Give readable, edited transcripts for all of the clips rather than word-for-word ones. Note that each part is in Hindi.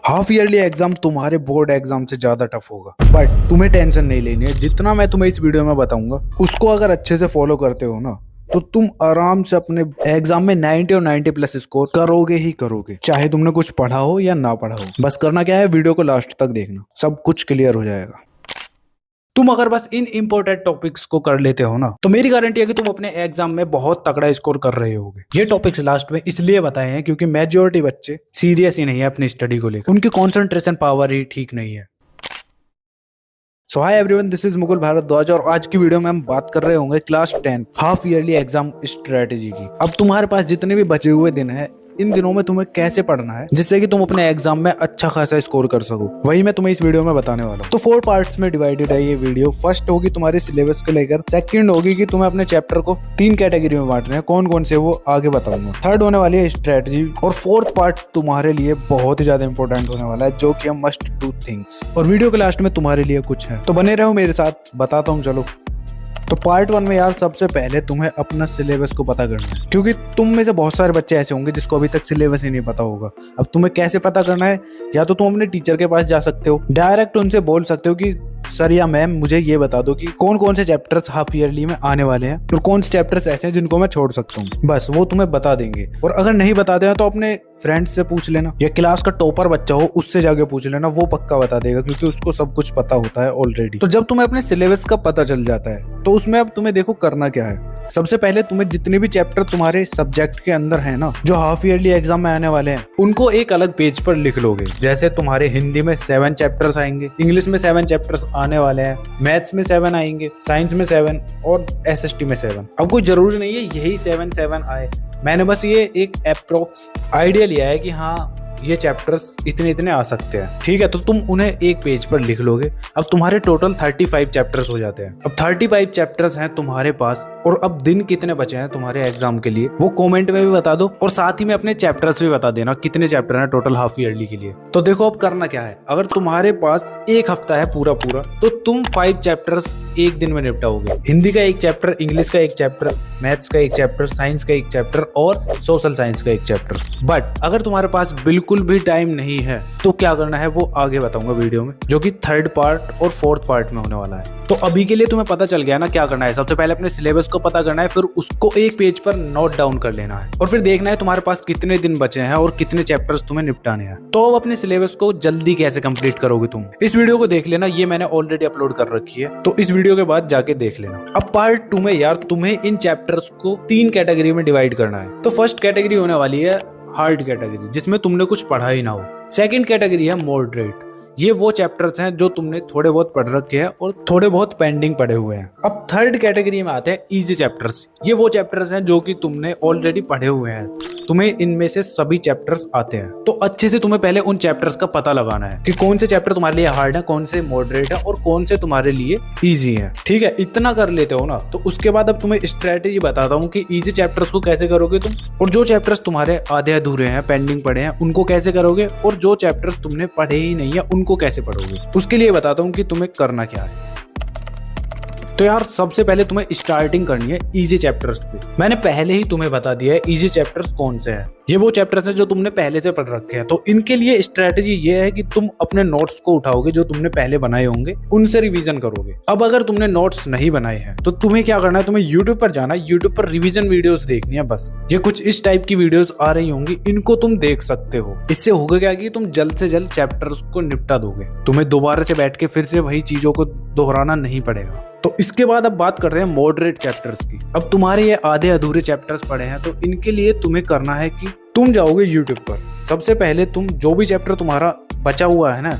हाफ ईयरली एग्जाम तुम्हारे बोर्ड एग्जाम से ज्यादा टफ होगा, बट तुम्हें टेंशन नहीं लेनी है। जितना मैं तुम्हें इस वीडियो में बताऊंगा उसको अगर अच्छे से फॉलो करते हो ना तो तुम आराम से अपने एग्जाम में 90 और 90 प्लस स्कोर करोगे ही करोगे, चाहे तुमने कुछ पढ़ा हो या ना पढ़ा हो। बस करना क्या है, वीडियो को लास्ट तक देखना, सब कुछ क्लियर हो जाएगा। तुम अगर बस इन इंपॉर्टेंट टॉपिक्स को कर लेते हो ना तो मेरी गारंटी है कि तुम अपने एग्जाम में बहुत तगड़ा स्कोर कर रहे होगे। ये टॉपिक्स लास्ट में इसलिए बताए हैं क्योंकि मेजॉरिटी बच्चे सीरियस ही नहीं है अपनी स्टडी को लेकर, उनकी कंसंट्रेशन पावर ही ठीक नहीं है। So hi everyone, this is Mukul Bhardwaj और आज की वीडियो में हम बात कर रहे होंगे class 10 half yearly exam strategy की। अब तुम्हारे पास जितने भी बचे हुए दिन है, इन दिनों में तुम्हें कैसे पढ़ना है जिससे कि तुम अपने एग्जाम में अच्छा खासा स्कोर कर सको, वही मैं तुम्हें इस वीडियो में बताने वाला हूँ। तो 4 पार्ट्स में डिवाइडेड है ये वीडियो। फर्स्ट होगी तुम्हारे सिलेबस को लेकर, सेकंड होगी कि तुम्हें अपने चैप्टर को 3 कैटेगरी में बांटना है, कौन कौन से वो आगे बताऊंगा। थर्ड होने वाली है स्ट्रेटजी, और फोर्थ पार्ट तुम्हारे लिए बहुत ही ज्यादा इंपॉर्टेंट होने वाला है, जो कि मस्ट डू थिंग्स। और वीडियो के लास्ट में तुम्हारे लिए कुछ है, तो बने रहो मेरे साथ, बताता हूँ। चलो, तो पार्ट 1 में यार सबसे पहले तुम्हें अपना सिलेबस को पता करना है, क्योंकि तुम में से बहुत सारे बच्चे ऐसे होंगे जिसको अभी तक सिलेबस ही नहीं पता होगा। अब तुम्हें कैसे पता करना है, या तो तुम अपने टीचर के पास जा सकते हो, डायरेक्ट उनसे बोल सकते हो कि सर या मैम मुझे ये बता दो कि कौन कौन से चैप्टर्स हाफ ईयरली में आने वाले हैं और कौन से चैप्टर्स ऐसे हैं जिनको मैं छोड़ सकता हूँ। बस वो तुम्हें बता देंगे। और अगर नहीं बताते हैं तो अपने फ्रेंड्स से पूछ लेना, या क्लास का टॉपर बच्चा हो उससे जाके पूछ लेना, वो पक्का बता देगा क्योंकि उसको सब कुछ पता होता है ऑलरेडी। तो जब तुम्हें अपने सिलेबस का पता चल जाता है तो उसमें अब तुम्हें देखो करना क्या है। सबसे पहले तुम्हें जितने भी चैप्टर तुम्हारे सब्जेक्ट के अंदर है ना, जो हाफ ईयरली एग्जाम में आने वाले हैं, उनको एक अलग पेज पर लिख लोगे। जैसे तुम्हारे हिंदी में 7 चैप्टर्स आएंगे, इंग्लिश में 7 चैप्टर्स आने वाले हैं, मैथ्स में 7 आएंगे, साइंस में 7 और एसएसटी में 7। अब कोई जरूरी नहीं है यही 7 आए, मैंने बस ये एक अप्रोक्स आइडिया लिया है कि हाँ ये चैप्टर्स इतने इतने आ सकते हैं, ठीक है। तो तुम उन्हें एक पेज पर लिख लोगे। अब तुम्हारे टोटल 35 चैप्टर्स हो जाते हैं। अब 35 चैप्टर्स हैं तुम्हारे पास, और अब दिन कितने बचे हैं तुम्हारे एग्जाम के लिए वो कमेंट में भी बता दो, और साथ ही में अपने चैप्टर्स भी बता देना कितने चैप्टर हैं टोटल हाफ ईयरली के लिए। तो देखो अब करना क्या है, अगर तुम्हारे पास एक हफ्ता है पूरा तो तुम 5 चैप्टर्स एक दिन में निपटाओगे। हिंदी का एक चैप्टर, इंग्लिश का एक चैप्टर, मैथ्स का एक चैप्टर, साइंस का एक चैप्टर और सोशल साइंस का एक चैप्टर। बट अगर तुम्हारे पास बिल्कुल भी टाइम नहीं है तो क्या करना है वो आगे बताऊंगा वीडियो में, जो कि 3rd पार्ट और 4th पार्ट में होने वाला है। तो अभी के लिए तुम्हें पता चल गया ना क्या करना है। सबसे पहले अपने सिलेबस को पता करना है, फिर उसको एक पेज पर नोट डाउन कर लेना है, और फिर देखना है तुम्हारे पास कितने दिन बचे हैं और कितने चैप्टर्स तुम्हें निपटाने हैं। तो अब अपने सिलेबस को जल्दी कैसे कंप्लीट करोगे तुम, इस वीडियो को देख लेना, ये मैंने ऑलरेडी अपलोड कर रखी है, तो इस वीडियो के बाद जाके देख लेना। अब पार्ट 2 में यार तुम्हें इन चैप्टर्स को 3 कैटेगरी में डिवाइड करना है। तो फर्स्ट कैटेगरी होने वाली है हार्ड कैटेगरी, जिसमें तुमने कुछ पढ़ा ही ना हो। सेकंड कैटेगरी है मॉडरेट, ये वो चैप्टर्स हैं जो तुमने थोड़े बहुत पढ़ रखे हैं और थोड़े बहुत पेंडिंग पड़े हुए हैं। अब 3rd कैटेगरी में आते हैं इजी चैप्टर्स, ये वो चैप्टर्स हैं जो कि तुमने ऑलरेडी पढ़े हुए हैं, तुम्हें इनमें से सभी चैप्टर्स आते हैं। तो अच्छे से तुम्हें पहले उन चैप्टर्स का पता लगाना है कि कौन से चैप्टर तुम्हारे लिए हार्ड है, कौन से मॉडरेट है और कौन से तुम्हारे लिए इजी है, ठीक है। इतना कर लेते हो ना, तो उसके बाद अब तुम्हें स्ट्रेटेजी बताता हूँ कि इजी चैप्टर्स को कैसे करोगे तुम, और जो चैप्टर्स तुम्हारे आधे अधूरे हैं, पेंडिंग पड़े हैं, उनको कैसे करोगे, और जो चैप्टर्स तुमने पढ़े ही नहीं है उनको कैसे पढ़ोगे। उसके लिए बताता हूँ कि तुम्हें करना क्या है। तो यार सबसे पहले तुम्हें स्टार्टिंग करनी है इजी चैप्टर्स से। मैंने पहले ही तुम्हें बता दिया है इजी चैप्टर्स कौन से हैं। ये वो चैप्टर्स हैं जो तुमने पहले से पढ़ रखे हैं। तो इनके लिए स्ट्रेटजी ये है कि तुम अपने नोट्स को उठाओगे जो तुमने पहले बनाए होंगे, उनसे रिवीजन करोगे। अब अगर तुमने नोट्स नहीं बनाए हैं तो तुम्हें क्या करना है, तुम्हें यूट्यूब पर जाना है, यूट्यूब पर रिवीजन वीडियोस देखनी है बस। ये कुछ इस टाइप की वीडियोस आ रही होंगी, इनको तुम देख सकते हो। इससे होगा क्या कि तुम जल्द से जल्द चैप्टर्स को निपटा दोगे, तुम्हें दोबारा से बैठ के फिर से वही चीजों को दोहराना नहीं पड़ेगा। तो इसके बाद अब बात करते हैं मॉडरेट चैप्टर्स की। अब तुम्हारे ये आधे अधूरे चैप्टर्स पड़े हैं, तो इनके लिए तुम्हें करना है कि तुम जाओगे यूट्यूब पर। सबसे पहले तुम जो भी चैप्टर तुम्हारा बचा हुआ है ना,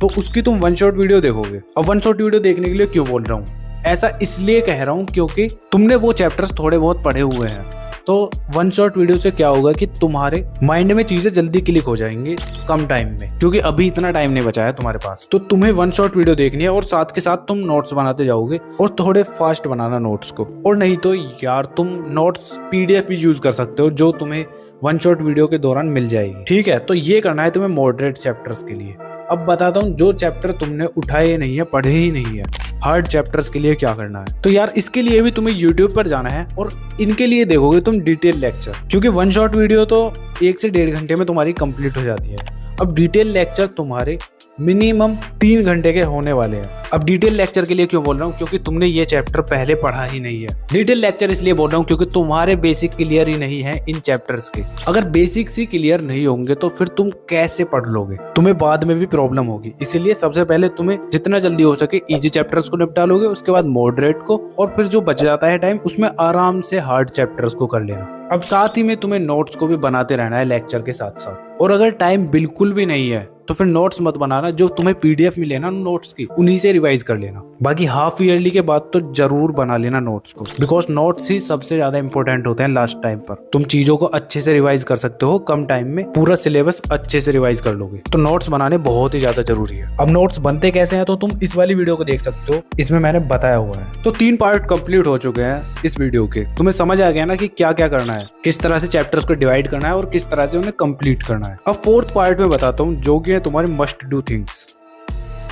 तो उसकी तुम 1 शॉट वीडियो देखोगे। अब 1 शॉट वीडियो देखने के लिए क्यों बोल रहा हूँ, ऐसा इसलिए कह रहा हूँ क्योंकि तुमने वो चैप्टर्स थोड़े बहुत पढ़े हुए हैं। तो 1 शॉट वीडियो से क्या होगा कि तुम्हारे माइंड में चीजें जल्दी क्लिक हो जाएंगी कम टाइम में, क्योंकि अभी इतना टाइम नहीं बचा है तुम्हारे पास। तो तुम्हें 1 शॉट वीडियो देखनी है, और साथ के साथ तुम नोट्स बनाते जाओगे, और थोड़े फास्ट बनाना नोट्स को। और नहीं तो यार तुम नोट्स PDF भी यूज कर सकते हो, जो तुम्हें 1 शॉट वीडियो के दौरान मिल जाएगी, ठीक है। तो ये करना है तुम्हें मॉडरेट चैप्टर्स के लिए। अब बताता हूँ जो चैप्टर तुमने उठाए नहीं है, पढ़े ही नहीं है, हार्ड चैप्टर्स के लिए क्या करना है। तो यार इसके लिए भी तुम्हें यूट्यूब पर जाना है, और इनके लिए देखोगे तुम डिटेल लेक्चर, क्योंकि 1 शॉट वीडियो तो 1 से 1.5 घंटे में तुम्हारी कंप्लीट हो जाती है। अब डिटेल लेक्चर तुम्हारे मिनिमम 3 घंटे के होने वाले हैं। अब डिटेल लेक्चर के लिए क्यों बोल रहा हूँ, क्योंकि तुमने ये चैप्टर पहले पढ़ा ही नहीं है। डिटेल लेक्चर इसलिए बोल रहा हूँ क्योंकि तुम्हारे बेसिक क्लियर ही नहीं है इन चैप्टर्स के। अगर बेसिक्स ही क्लियर नहीं होंगे तो फिर तुम कैसे पढ़ लोगे, तुम्हें बाद में भी प्रॉब्लम होगी। इसीलिए सबसे पहले तुम्हें जितना जल्दी हो सके इजी चैप्टर्स को निपटा लोगे, उसके बाद मॉडरेट को, और फिर जो बच जाता है टाइम उसमें आराम से हार्ड चैप्टर्स को कर लेना। अब साथ ही में तुम्हें नोट्स को भी बनाते रहना है लेक्चर के साथ साथ। और अगर टाइम बिल्कुल भी नहीं है तो फिर नोट्स मत बनाना, जो तुम्हें पीडीएफ मिले ना नोट्स की उन्हीं से रिवाइज कर लेना। बाकी हाफ ईयरली के बाद तो जरूर बना लेना नोट्स को, बिकॉज नोट्स ही सबसे ज्यादा इंपॉर्टेंट होते हैं लास्ट टाइम पर। तुम चीजों को अच्छे से रिवाइज कर सकते हो कम टाइम में, पूरा सिलेबस अच्छे से रिवाइज कर लोगे। तो नोट्स बनाने बहुत ही ज्यादा जरूरी है। अब नोट्स बनते कैसे हैं तो तुम इस वाली वीडियो को देख सकते हो, इसमें मैंने बताया हुआ है। तो 3 पार्ट कंप्लीट हो चुके हैं इस वीडियो के। तुम्हें समझ आ गया ना कि क्या क्या करना है, किस तरह से चैप्टर्स को डिवाइड करना है और किस तरह से उन्हें कंप्लीट करना है। अब 4th पार्ट में बताता हूँ जो कि है तुम्हारे मस्ट डू थिंग्स।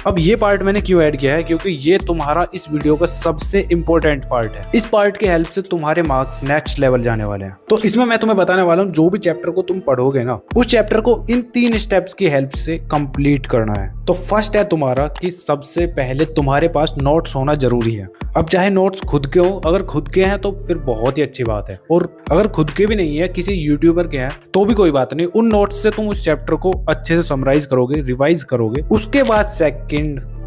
अब ये पार्ट मैंने क्यों ऐड किया है, क्योंकि ये तुम्हारा इस वीडियो का सबसे इंपॉर्टेंट पार्ट है। इस पार्ट की हेल्प से तुम्हारे मार्क्स नेक्स्ट लेवल जाने वाले हैं। तो इसमें मैं तुम्हें बताने वाला हूँ जो भी चैप्टर को तुम पढ़ोगे ना, उस चैप्टर को इन 3 स्टेप्स की हेल्प से कंप्लीट करना है। तो फर्स्ट है तुम्हारा कि सबसे पहले तुम्हारे पास नोट्स होना जरूरी है। अब चाहे नोट्स खुद के हो, अगर खुद के हैं तो फिर बहुत ही अच्छी बात है, और अगर खुद के भी नहीं है, किसी यूट्यूबर के हैं तो भी कोई बात नहीं। उन नोट्स से तुम उस चैप्टर को अच्छे से समराइज करोगे, रिवाइज करोगे। उसके बाद सेकंड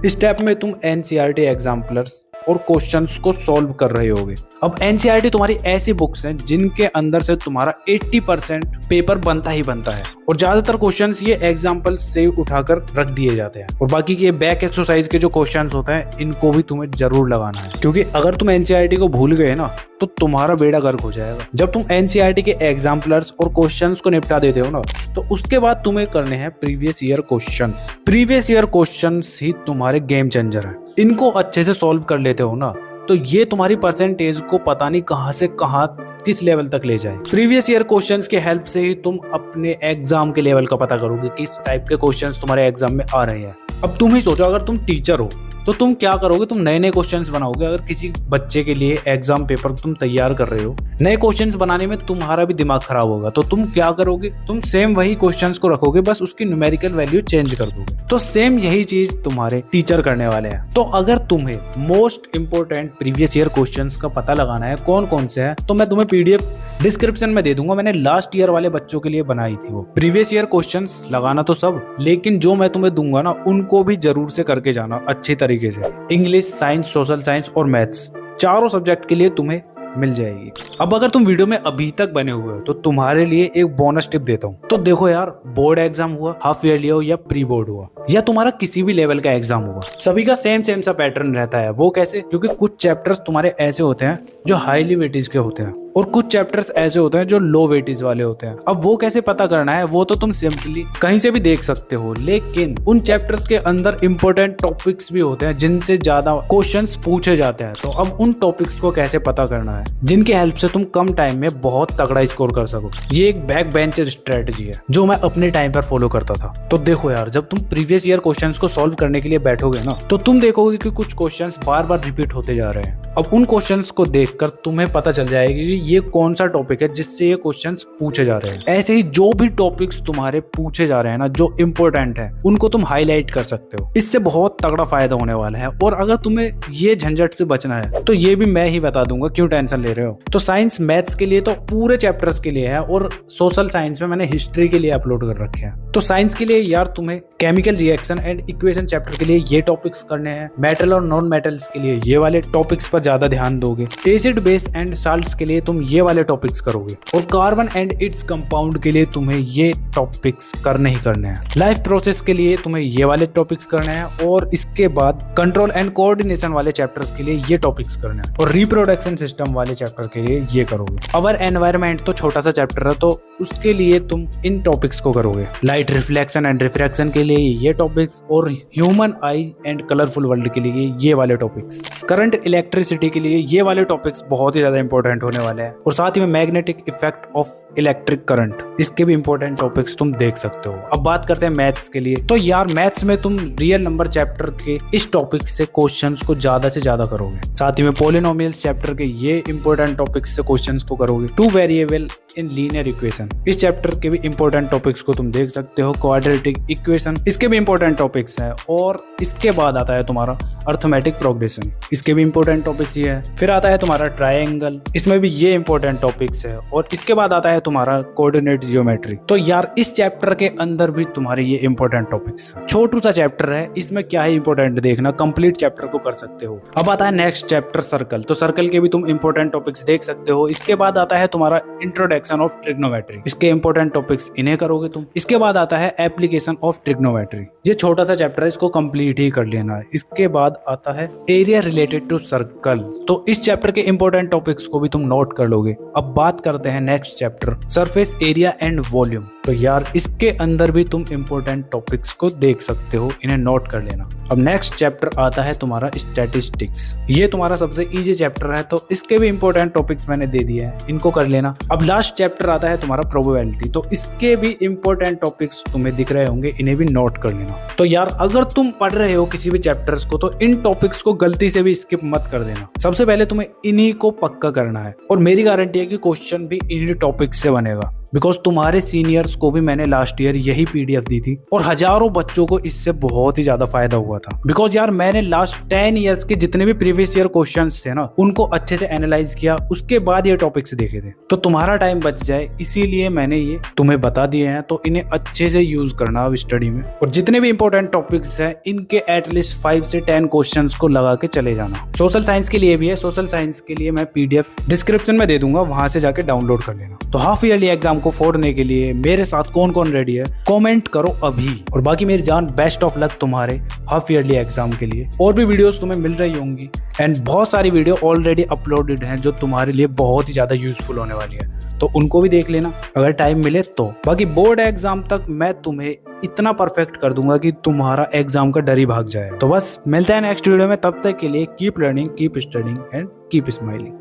स्टेप में तुम एनसीईआरटी एग्जाम्पलर्स और क्वेश्चंस को सॉल्व कर रहे होगे। अब एनसीईआरटी तुम्हारी ऐसी बुक्स हैं जिनके अंदर से तुम्हारा 80% पेपर बनता ही बनता है, और ज्यादातर क्वेश्चंस ये एग्जाम्पल से उठाकर रख दिए जाते हैं। और बाकी के बैक एक्सरसाइज के जो क्वेश्चंस होते हैं इनको भी तुम्हें जरूर लगाना है, क्योंकि अगर तुम एनसीईआरटी को भूल गए ना तो तुम्हारा बेड़ा गर्क हो जाएगा। जब तुम एनसीईआरटी के एग्जाम्पलर्स और क्वेश्चंस को निपटा देते हो ना, तो उसके बाद तुम्हें करने हैं previous year questions. Previous year questions ही तुम्हारे गेम चेंजर है। इनको अच्छे से सॉल्व कर लेते हो ना तो ये तुम्हारी परसेंटेज को पता नहीं कहां से कहां किस लेवल तक ले जाए। प्रीवियस ईयर क्वेश्चंस के हेल्प से ही तुम अपने एग्जाम के लेवल का पता करोगे, किस टाइप के क्वेश्चंस तुम्हारे एग्जाम में आ रहे हैं। अब तुम ही सोचो, अगर तुम टीचर हो तो तुम क्या करोगे, तुम नए नए क्वेश्चंस बनाओगे। अगर किसी बच्चे के लिए एग्जाम पेपर तुम तैयार कर रहे हो, नए क्वेश्चंस बनाने में तुम्हारा भी दिमाग खराब होगा, तो तुम क्या करोगे, तुम सेम वही क्वेश्चंस को रखोगे, बस उसकी न्यूमेरिकल वैल्यू चेंज कर दोगे। तो सेम यही चीज तुम्हारे टीचर करने वाले हैं। तो अगर तुम्हें most important previous year questions का पता लगाना है कौन कौन से हैं, तो मैं तुम्हें पीडीएफ डिस्क्रिप्शन में दे दूंगा। मैंने लास्ट ईयर वाले बच्चों के लिए बनाई थी वो प्रीवियस ईयर क्वेश्चंस। लगाना तो सब, लेकिन जो मैं तुम्हें दूंगा ना उनको भी जरूर से करके जाना अच्छी तरीके से। इंग्लिश, साइंस, सोशल साइंस और मैथ्स, चारों सब्जेक्ट के लिए तुम्हें मिल जाएगी। अब अगर तुम वीडियो में अभी तक बने हुए हो तो तुम्हारे लिए एक बोनस टिप देता हूँ। तो देखो यार, बोर्ड एग्जाम हुआ, हाफ ईयरली हो या प्री बोर्ड हुआ, या तुम्हारा किसी भी लेवल का एग्जाम हुआ, सभी का सेम सा पैटर्न रहता है। वो कैसे? क्योंकि कुछ चैप्टर्स तुम्हारे ऐसे होते हैं जो हाईली वेटेज के होते हैं, और कुछ चैप्टर्स ऐसे होते हैं जो लो वेटेज वाले होते हैं। अब वो कैसे पता करना है, वो तो तुम सिंपली कहीं से भी देख सकते हो, लेकिन उन चैप्टर्स के अंदर इंपॉर्टेंट टॉपिक्स भी होते हैं जिनसे ज्यादा क्वेश्चंस पूछे जाते हैं। तो अब उन टॉपिक्स को कैसे पता करना है जिनके हेल्प से तुम कम टाइम में बहुत तगड़ा स्कोर कर सको। ये एक बैक बेंचर स्ट्रेटजी है जो मैं अपने टाइम पर फॉलो करता था। तो देखो यार, जब तुम प्रीवियस ईयर क्वेश्चंस को सॉल्व करने के लिए बैठोगे ना, तो तुम देखोगे कि कुछ क्वेश्चंस बार बार रिपीट होते जा रहे हैं। अब उन क्वेश्चंस को देखकर तुम्हें पता चल जाएगा कि ये कौन सा टॉपिक है जिससे ये क्वेश्चंस पूछे जा रहे हैं। ऐसे ही जो भी टॉपिक्स तुम्हारे पूछे जा रहे हैं ना, जो इंपॉर्टेंट है, उनको तुम हाईलाइट कर सकते हो। इससे बहुत तगड़ा फायदा होने वाला है। और अगर तुम्हें ये झंझट से बचना है तो ये भी मैं ही बता दूंगा, क्यों टेंशन ले रहे हो। तो साइंस मैथ्स के लिए तो पूरे चैप्टर्स के लिए है, और सोशल साइंस में मैंने हिस्ट्री के लिए अपलोड कर रखे हैं। तो साइंस के लिए यार तुम्हें chemical reaction and equation chapter के लिए ये टॉपिक्स करने हैं। मेटल और नॉन मेटल्स के लिए ये वाले टॉपिक्स पर ज्यादा ध्यान दोगे। एसिड, बेस एंड साल्ट्स के लिए तुम ये वाले टॉपिक्स करोगे, और कार्बन एंड इट्स कंपाउंड के लिए तुम्हें ये टॉपिक्स करने ही करने हैं। लाइफ प्रोसेस के लिए तुम्हें ये वाले टॉपिक्स करने हैं, और इसके बाद कंट्रोल एंड कोऑर्डिनेशन वाले चैप्टर्स के लिए ये टॉपिक्स करने हैं, और रिप्रोडक्शन सिस्टम वाले चैप्टर के लिए ये करोगे। अवर एनवायरनमेंट तो छोटा सा चैप्टर है, तो उसके लिए तुम इन टॉपिक्स को करोगे। लाइट रिफ्लेक्शन एंड रिफ्रैक्शन के लिए ये टॉपिक्स, और human I and colourful world के लिए ये वाले टॉपिक्स। करंट इलेक्ट्रिसिटी के लिए ये वाले टॉपिक्स बहुत ही ज्यादा इंपॉर्टेंट होने वाले हैं, और साथ ही में magnetic effect of electric current, इसके भी इंपॉर्टेंट टॉपिक्स तुम देख सकते हो। अब बात करते हैं मैथ्स के लिए। तो यार मैथ्स में तुम रियल नंबर चैप्टर के इस टॉपिक से क्वेश्चंस को ज्यादा से ज्यादा करोगे। साथ ही में पॉलिनोमियल्स चैप्टर के ये इंपॉर्टेंट टॉपिक्स से क्वेश्चंस को करोगे। Two variable in linear equation, इस चैप्टर के भी इंपॉर्टेंट टॉपिक्स को तुम देख सकते हो। क्वाड्रेटिक इक्वेशन, इसके भी इंपॉर्टेंट टॉपिक्स हैं। और इसके बाद आता है तुम्हारा अर्थमेटिक प्रोग्रेशन, इसके भी इंपॉर्टेंट टॉपिक्स ये है। फिर आता है तुम्हारा ट्रायंगल, इसमें भी ये इंपॉर्टेंट टॉपिक्स है। और इसके बाद आता है तुम्हारा कोऑर्डिनेट जियोमेट्री। तो यार इस चैप्टर के अंदर भी तुम्हारे ये इंपॉर्टेंट टॉपिक्स है। छोटू सा चैप्टर है, इसमें क्या है इंपॉर्टेंट देखना, कंप्लीट चैप्टर को कर सकते हो। अब आता है नेक्स्ट चैप्टर सर्कल, तो सर्कल के भी तुम इंपॉर्टेंट टॉपिक्स देख सकते हो। इसके बाद आता है तुम्हारा इंट्रोडक्शन ऑफ ट्रिग्नोमेट्री, इसके इंपॉर्टेंट टॉपिक्स इन्हें करोगे तुम। इसके बाद आता है एप्लीकेशन ऑफ ट्रिग्नोमेट्री, ये छोटा सा चैप्टर है, इसको कंप्लीट ही कर लेना है। इसके बाद आता है एरिया रिलेटेड टू सर्कल, तो इस चैप्टर के इंपॉर्टेंट टॉपिक्स को भी तुम नोट कर लोगे। अब बात करते हैं next chapter surface area and volume, तो यार इसके अंदर भी तुम इंपॉर्टेंट टॉपिक्स को देख सकते हो, इन्हें नोट कर लेना। अब नेक्स्ट चैप्टर आता है तुम्हारा स्टैटिस्टिक्स, ये तुम्हारा सबसे इजी चैप्टर है, तो इसके भी इंपॉर्टेंट टॉपिक्स मैंने दे दिए हैं, इनको कर लेना। अब लास्ट चैप्टर आता है तुम्हारा प्रोबेबिलिटी, तो इसके भी इंपॉर्टेंट टॉपिक्स तुम्हें दिख रहे होंगे, इन्हें भी नोट कर लेना। तो यार अगर तुम पढ़ रहे हो किसी भी चैप्टर्स को, तो इन टॉपिक्स को गलती से भी स्किप मत कर देना। सबसे पहले तुम्हें इन्हीं को पक्का करना है, और मेरी गारंटी है कि क्वेश्चन भी इन्हीं टॉपिक्स से बनेगा, बिकॉज तुम्हारे सीनियर्स को भी मैंने लास्ट ईयर यही पीडीएफ दी थी, और हजारों बच्चों को इससे बहुत ही ज्यादा फायदा हुआ था। बिकॉज यार मैंने लास्ट 10 ईयर्स के जितने भी प्रीवियस ईयर क्वेश्चंस थे ना, उनको अच्छे से एनालाइज किया, उसके बाद ये टॉपिक्स देखे थे। तो तुम्हारा टाइम बच जाए इसीलिए मैंने ये तुम्हें बता दिए हैं, तो इन्हें अच्छे से यूज करना अब स्टडी में। और जितने भी इंपॉर्टेंट टॉपिक्स हैं इनके एटलीस्ट 5 से 10 क्वेश्चन को लगा के चले जाना। सोशल साइंस के लिए भी है, सोशल साइंस के लिए मैं पीडीएफ डिस्क्रिप्शन में दे दूंगा, वहां से जाके डाउनलोड कर लेना। तो हाफ ईयरली एग्जाम को फोड़ने के लिए मेरे साथ कौन कौन रेडी है कमेंट करो अभी। और बाकी मेरी जान बेस्ट ऑफ लक तुम्हारे हाफ ईयरली एग्जाम के लिए। और भी वीडियोस तुम्हें मिल रही होंगी, एंड बहुत सारी वीडियो ऑलरेडी अपलोडेड हैं जो तुम्हारे लिए बहुत ही ज्यादा यूजफुल होने वाली है, तो उनको भी देख लेना अगर टाइम मिले तो। बाकी बोर्ड एग्जाम तक मैं तुम्हें इतना परफेक्ट कर दूंगा कि तुम्हारा एग्जाम का डर ही भाग जाए। तो बस मिलते हैं नेक्स्ट वीडियो में, तब तक के लिए keep learning, keep studying and keep smiling.